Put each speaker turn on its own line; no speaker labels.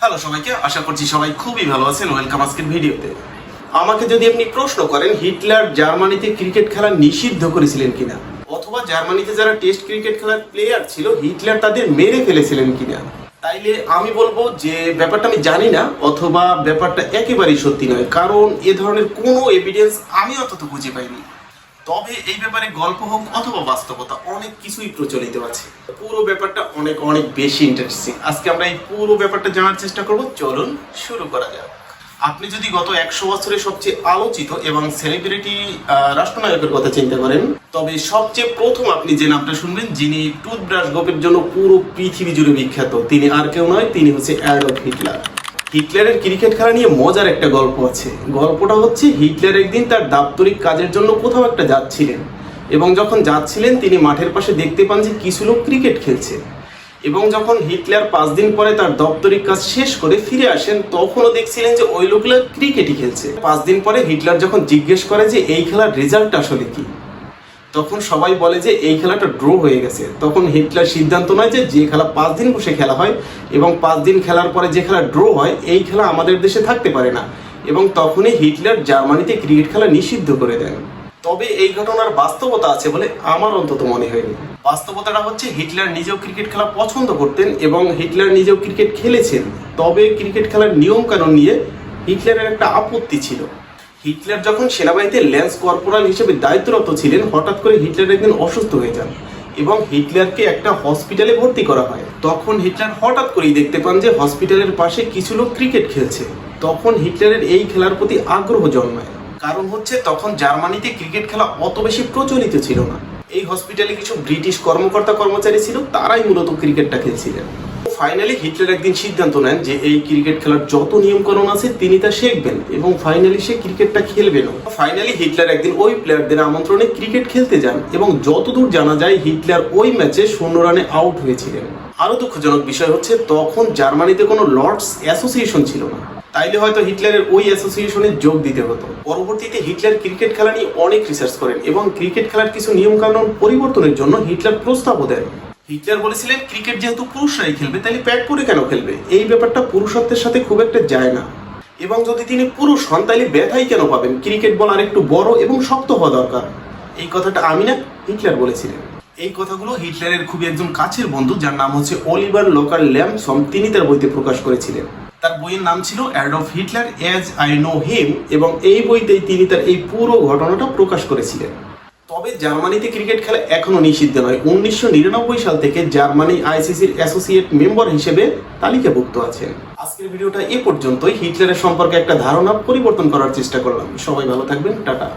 Hello সবাইকে, আশা করছি সবাই খুবই ভালো আছেন। ওয়েলকাম আজকের ভিডিওতে। আমাকে যদি আপনি প্রশ্ন করেন হিটলার জার্মানিতে ক্রিকেট খেলা নিষিদ্ধ করেছিলেন কিনা, অথবা জার্মানিতে যারা টেস্ট ক্রিকেট খেলার প্লেয়ার ছিল হিটলার তাদের মেরে ফেলেছিলেন কিনা, তাইলে আমি বলবো যে ব্যাপারটা আমি জানি না, অথবা ব্যাপারটা একেবারেই সত্যি নয়, কারণ এ ধরনের কোনো এভিডেন্স আমি অন্তত খুঁজে পাইনি। তবে এই ব্যাপারে গল্প হোক অথবা বাস্তবতা অনেক কিছুই প্রচলিত আছে। পুরো ব্যাপারটা অনেক অনেক বেশি ইন্টারেস্টিং। আজকে আমরা এই পুরো ব্যাপারটা জানার চেষ্টা করব। চলুন শুরু করা যাক। আপনি যদি গত 100 বছরের সবচেয়ে আলোচিত এবং সেলিব্রিটি রাষ্ট্রনায়কের কথা চিন্তা করেন, তবে সবচেয়ে প্রথম আপনি যে নামটা শুনবেন, যিনি টুথব্রাশ গল্পের জন্য পুরো পৃথিবী জুড়ে বিখ্যাত, তিনি আর কেউ নয়, তিনি হচ্ছে অ্যাডলফ হিটলার। হিটলারের ক্রিকেট খেলা নিয়ে মজার একটা গল্প আছে। গল্পটা হচ্ছে হিটলার একদিন তার দাপ্তরিক কাজের জন্য কোথাও একটা যাচ্ছিলেন, এবং যখন যাচ্ছিলেন তিনি মাঠের পাশে দেখতে পান যে কিছু লোক ক্রিকেট খেলছে। এবং যখন হিটলার 5 দিন পরে তার দাপ্তরিক কাজ শেষ করে ফিরে আসেন, তখনও দেখছিলেন যে ওই লোকগুলো ক্রিকেটই খেলছে। 5 দিন পরে হিটলার যখন জিজ্ঞেস করে যে এই খেলার রেজাল্ট আসলে কি, তখন সবাই বলে যে এই খেলাটা ড্র হয়ে গেছে। তখন হিটলার সিদ্ধান্ত নেয় যে যে খেলা 5 দিন বসে খেলা হয় এবং 5 দিন খেলার পরে যে খেলা ড্র হয়, এই খেলা আমাদের দেশে থাকতে পারে না, এবং তখনই হিটলার জার্মানিতে ক্রিকেট খেলা নিষিদ্ধ করে দেন। তবে এই ঘটনার বাস্তবতা আছে বলে আমার অন্তত মনে হয়নি। বাস্তবতাটা হচ্ছে হিটলার নিজেও ক্রিকেট খেলা পছন্দ করতেন এবং হিটলার নিজেও ক্রিকেট খেলেছেন। তবে ক্রিকেট খেলার নিয়ম কানুন নিয়ে হিটলারের একটা আপত্তি ছিল। হিটলার যখন সেনাবাহিনীতে ল্যান্স কর্পোরাল হিসেবে দায়িত্বরত ছিলেন, হঠাৎ করে হিটলার একদিন অসুস্থ হয়ে যান এবং হিটলারকে একটা হসপিটালে ভর্তি করা হয়। তখন হিটলার হঠাৎ করেই দেখতে পান যে হসপিটালের পাশে কিছু লোক ক্রিকেট খেলছে। তখন হিটলারের এই খেলার প্রতি আগ্রহ জন্মায়। কারণ হচ্ছে তখন জার্মানিতে ক্রিকেট খেলা অত বেশি প্রচলিত ছিল না। এই হসপিটালে কিছু ব্রিটিশ কর্মকর্তা কর্মচারী ছিল, তারাই মূলত ক্রিকেটটা খেলছিলেন। ফাইনালি হিটলার একদিন সিদ্ধান্ত নেন যে এই ক্রিকেট খেলার যত নিয়মকানুন আছে তিনি তা শিখবেন এবং ফাইনালি সে ক্রিকেটটা খেলবেন। ফাইনালি হিটলার একদিন ওই প্লেয়ারদের আমন্ত্রণে ক্রিকেট খেলতে যান এবং যতদূর জানা যায় হিটলার ওই ম্যাচে 0 রানে আউট হয়েছিলেন। আরো দুঃখজনক বিষয় হচ্ছে তখন জার্মানিতে কোনো লর্ডস অ্যাসোসিয়েশন ছিল না, তাইলে হয়তো হিটলারের ওই অ্যাসোসিয়েশনে যোগ দিতে হতো। পরবর্তীতে হিটলার ক্রিকেট খেলা নিয়ে অনেক রিসার্চ করেন এবং ক্রিকেট খেলার কিছু নিয়মকানুন পরিবর্তনের জন্য হিটলার প্রস্তাবও দেন। হিটলার বলেছিলেন ক্রিকেট যেহেতু পুরুষরাই খেলবে, তাহলে প্যাড পরে কেন খেলবে? এই ব্যাপারটা পুরুষত্বের সাথে খুব একটা যায় না, এবং যদি তিনি পুরুষ হন তাহলে ব্যথাই কেন পাবেন? ক্রিকেট বল আর একটু বড় এবং শক্ত হওয়া দরকার। এই কথাটা আমি না, হিটলার বলেছিলেন। এই কথাগুলো হিটলারের খুবই একজন কাছের বন্ধু, যার নাম হচ্ছে অলিভার লোকার ল্যাম্পসন, তিনি তার বইতে প্রকাশ করেছিলেন। তার বইয়ের নাম ছিল Adolf Hitler as I know him, এবং এই বইতেই তিনি তার এই পুরো ঘটনাটা প্রকাশ করেছিলেন। তবে জার্মানিতে ক্রিকেট খেলা এখনো নিষিদ্ধ নয়। 1999 সাল থেকে জার্মানি আইসিসির অ্যাসোসিয়েট মেম্বার হিসেবে তালিকাভুক্ত আছেন। আজকের ভিডিওটা এ পর্যন্তই। হিটলারের সম্পর্কে একটা ধারণা পরিবর্তন করার চেষ্টা করলাম। সবাই ভালো থাকবেন, টাটা।